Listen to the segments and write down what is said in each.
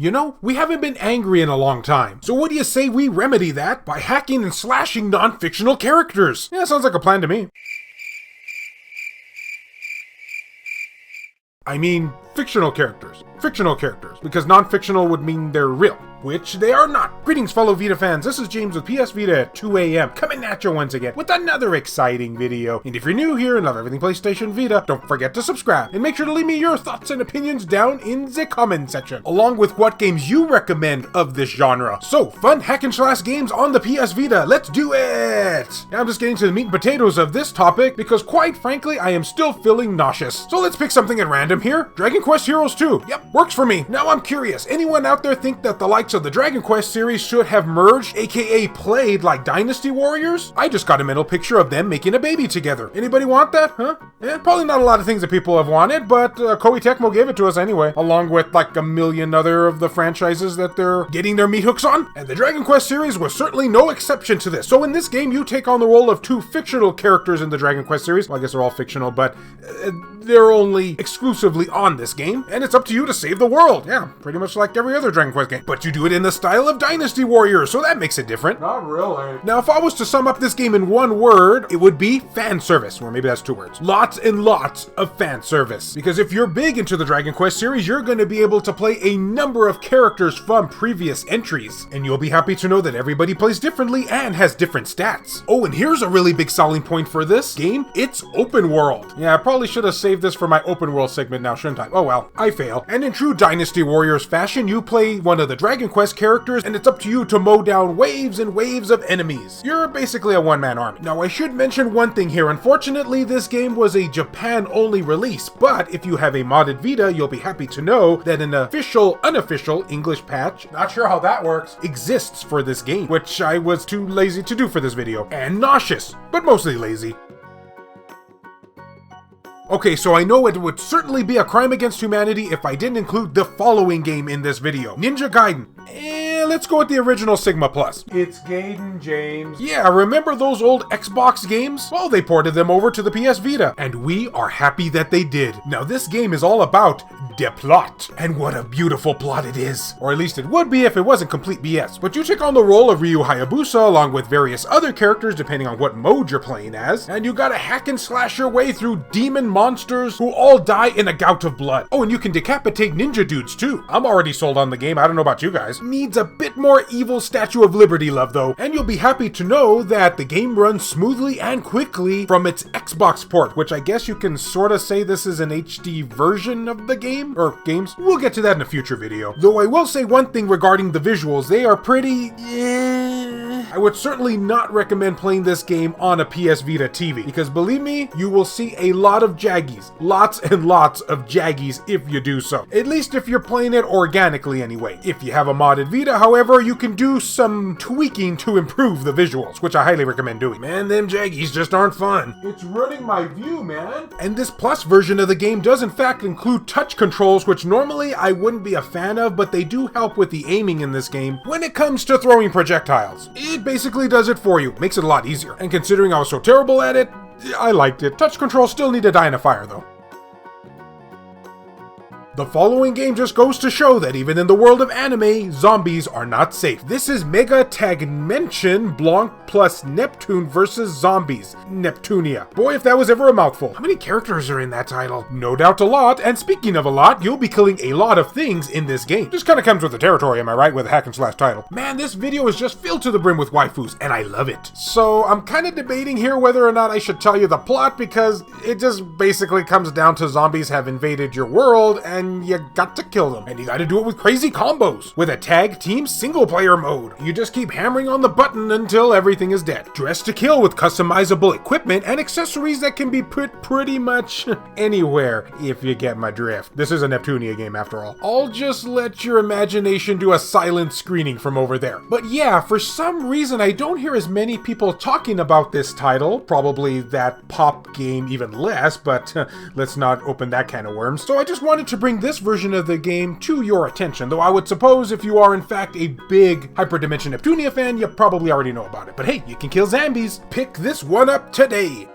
You know, we haven't been angry in a long time, so what do you say we remedy that by hacking and slashing non-fictional characters? Yeah, sounds like a plan to me. I mean, fictional characters. Fictional characters, because non-fictional would mean they're real, which they are not. Greetings, fellow Vita fans. This is James with PSVita at 2 a.m. coming at you once again with another exciting video. And if you're new here and love everything PlayStation Vita, don't forget to subscribe and make sure to leave me your thoughts and opinions down in the comment section, along with what games you recommend of this genre. So, fun hack and slash games on the PS Vita. Let's do it! Now I'm just getting to the meat and potatoes of this topic because, quite frankly, I am still feeling nauseous. So let's pick something at random here. Dragon Quest Heroes 2. Yep, works for me. Now I'm curious, anyone out there think that the likes of the Dragon Quest series should have merged, aka played like Dynasty Warriors? I just got a mental picture of them making a baby together. Anybody want that, huh? Yeah, probably not a lot of things that people have wanted, but Koei Tecmo gave it to us anyway, along with like a million other of the franchises that they're getting their meat hooks on. And the Dragon Quest series was certainly no exception to this. So in this game, you take on the role of two fictional characters in the Dragon Quest series. Well, I guess they're all fictional, but they're only exclusively on this game, and it's up to you to save the world. Yeah, pretty much like every other Dragon Quest game. But you do it in the style of Dynasty Warriors, so that makes it different. Not really. Now, if I was to sum up this game in one word, it would be fan service, or maybe that's two words. Lots and lots of fan service. Because if you're big into the Dragon Quest series, you're going to be able to play a number of characters from previous entries, and you'll be happy to know that everybody plays differently and has different stats. Oh, and here's a really big selling point for this game. It's open world. Yeah, I probably should have saved this for my open world segment now, shouldn't I? Oh well, I fail. And in true Dynasty Warriors fashion, you play one of the Dragon Quest characters, and it's up to you to mow down waves and waves of enemies. You're basically a one-man army. Now, I should mention one thing here. Unfortunately, this game was a Japan-only release, but if you have a modded Vita, you'll be happy to know that an unofficial English patch, Not sure how that works. exists for this game, which I was too lazy to do for this video. And nauseous, but mostly lazy. Okay, so I know it would certainly be a crime against humanity if I didn't include the following game in this video. Ninja Gaiden. Let's go with the original Sigma Plus. It's Gaiden, James. Yeah, remember those old Xbox games? Well, they ported them over to the PS Vita, and we are happy that they did. Now, this game is all about the plot, and what a beautiful plot it is. Or at least it would be if it wasn't complete BS. But you take on the role of Ryu Hayabusa along with various other characters depending on what mode you're playing as, and you gotta hack and slash your way through demon monsters who all die in a gout of blood. Oh, and you can decapitate ninja dudes too. I'm already sold on the game, I don't know about you guys. Needs a bit more evil Statue of Liberty love though, and you'll be happy to know that the game runs smoothly and quickly from its Xbox port, which I guess you can sorta say this is an HD version of the game, or games. We'll get to that in a future video. Though I will say one thing regarding the visuals, they are pretty I would certainly not recommend playing this game on a PS Vita TV, because believe me, you will see a lot of jaggies. Lots and lots of jaggies if you do so. At least if you're playing it organically anyway. If you have a modded Vita, however, you can do some tweaking to improve the visuals, which I highly recommend doing. Man, them jaggies just aren't fun. It's running my view, man. And this Plus version of the game does in fact include touch controls, which normally I wouldn't be a fan of, but they do help with the aiming in this game when it comes to throwing projectiles. It basically does it for you, makes it a lot easier. And considering I was so terrible at it, I liked it. Touch controls still need to die in a fire though. The following game just goes to show that even in the world of anime, zombies are not safe. This is MegaTagmension Blanc plus Neptune versus Zombies. Neptunia. Boy, if that was ever a mouthful. How many characters are in that title? No doubt a lot, and speaking of a lot, you'll be killing a lot of things in this game. Just kinda comes with the territory, am I right, with a hack and slash title. Man, this video is just filled to the brim with waifus, and I love it. So, I'm kinda debating here whether or not I should tell you the plot, because it just basically comes down to zombies have invaded your world, and you got to kill them. And you gotta do it with crazy combos. With a tag team single player mode. You just keep hammering on the button until everything is dead. Dress to kill with customizable equipment and accessories that can be put pretty much anywhere, if you get my drift. This is a Neptunia game after all. I'll just let your imagination do a silent screening from over there. But yeah, for some reason I don't hear as many people talking about this title. Probably that pop game even less, but let's not open that can of worms. So I just wanted to bring this version of the game to your attention, though I would suppose if you are in fact a big Hyperdimension Neptunia fan, you probably already know about it. But hey, you can kill zombies. Pick this one up today.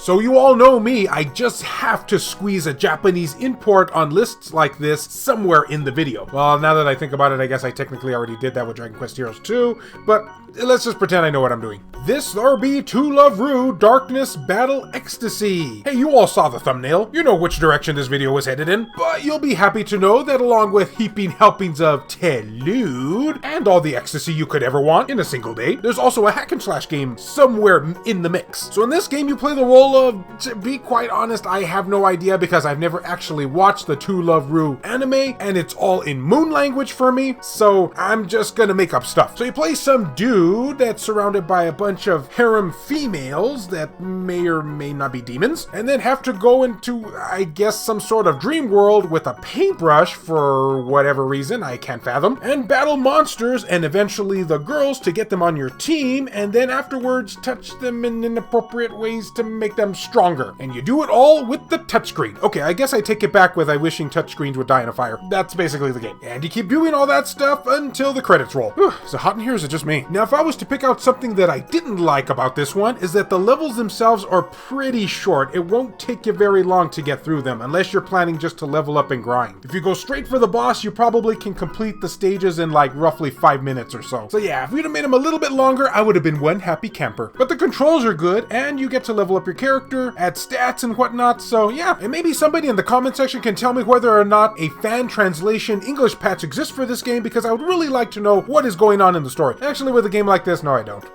So you all know me, I just have to squeeze a Japanese import on lists like this somewhere in the video. Well, now that I think about it, I guess I technically already did that with Dragon Quest Heroes 2, but let's just pretend I know what I'm doing. This there be To Love Ru Darkness Battle Ecstasy. Hey, you all saw the thumbnail. You know which direction this video was headed in, but you'll be happy to know that along with heaping helpings of Telude and all the ecstasy you could ever want in a single day, there's also a hack and slash game somewhere in the mix. So in this game, you play the role of, to be quite honest, I have no idea because I've never actually watched the To Love Ru anime, and it's all in moon language for me, so I'm just gonna make up stuff. So you play some dude that's surrounded by a bunch of harem females that may or may not be demons, and then have to go into, I guess, some sort of dream world with a paintbrush for whatever reason I can't fathom, and battle monsters and eventually the girls to get them on your team, and then afterwards touch them in inappropriate ways to make them stronger. And you do it all with the touchscreen. Okay, I guess I take it back with I wishing touchscreens would die in a fire. That's basically the game. And you keep doing all that stuff until the credits roll. Whew, is it hot in here or is it just me? Now, if I was to pick out something that I didn't like about this one, is that the levels themselves are pretty short. It won't take you very long to get through them, unless you're planning just to level up and grind. If you go straight for the boss, you probably can complete the stages in like roughly 5 minutes or so. So yeah, if we'd have made them a little bit longer, I would have been one happy camper. But the controls are good, and you get to level up your character, add stats and whatnot, so yeah. And maybe somebody in the comment section can tell me whether or not a fan translation English patch exists for this game, because I would really like to know what is going on in the story. Actually, with a game like this, no I don't.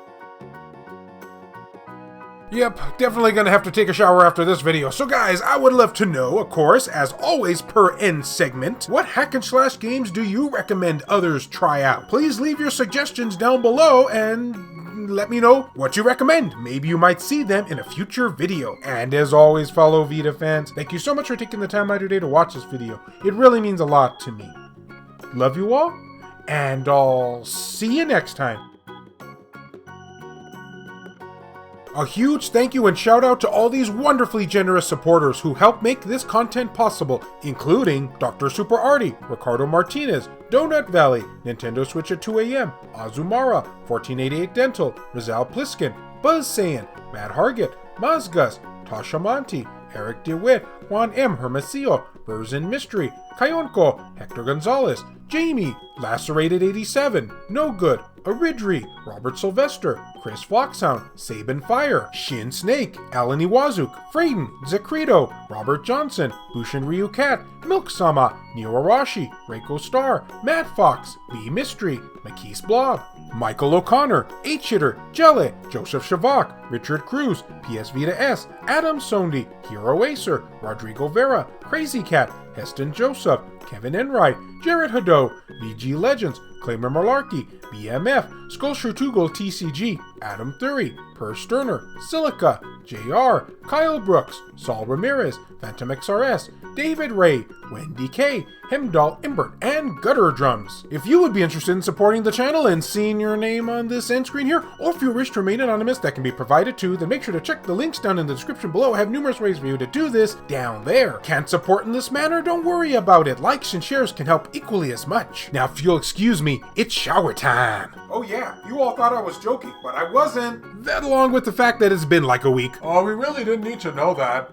Yep, definitely gonna have to take a shower after this video. So guys, I would love to know, of course, as always per end segment, what hack and slash games do you recommend others try out? Please leave your suggestions down below and let me know what you recommend. Maybe you might see them in a future video. And as always, fellow Vita fans, thank you so much for taking the time out of your day to watch this video. It really means a lot to me. Love you all, and I'll see you next time. A huge thank you and shout out to all these wonderfully generous supporters who help make this content possible, including Dr. Super Artie, Ricardo Martinez, Donut Valley, Nintendo Switch at 2 AM, Azumara, 1488 Dental, Rizal Pliskin, Buzz Saiyan, Matt Hargett, Mazgus, Tasha Monty, Eric DeWitt, Juan M. Hermosillo, Burzin Mystery, Kayonko, Hector Gonzalez, Jamie, Lacerated 87, No Good, Aridri, Robert Sylvester, Chris Foxhound, Sabin Fire, Shin Snake, Alan Iwazuk, Frayden, Zekrito, Robert Johnson, Bushin Ryu Cat, Milk Sama, Neo Arashi, Reiko Star, Matt Fox, B Mystery, Makis Blob, Michael O'Connor, H-Hitter, Jelly, Joseph Shavak, Richard Cruz, PS Vita S, Adam Sondi, Hero Acer, Rodrigo Vera, Crazy Cat, Heston Joseph, Kevin Enright, Jared Hado, VG Legends, Claimer Malarkey, BMF, Skulshire Tugel TCG, Adam Thury, Per Sterner, Silica, JR, Kyle Brooks, Saul Ramirez, Phantom XRS, David Ray, Wendy K, Hemdall Imbert, and Gutter Drums. If you would be interested in supporting the channel and seeing your name on this end screen here, or if you wish to remain anonymous, that can be provided too, then make sure to check the links down in the description below. I have numerous ways for you to do this down there. Can't support in this manner? Don't worry about it. Likes and shares can help equally as much. Now, if you'll excuse me, it's shower time. Oh yeah, you all thought I was joking, but I wasn't. That along with the fact that it's been like a week. Oh, we really didn't need to know that.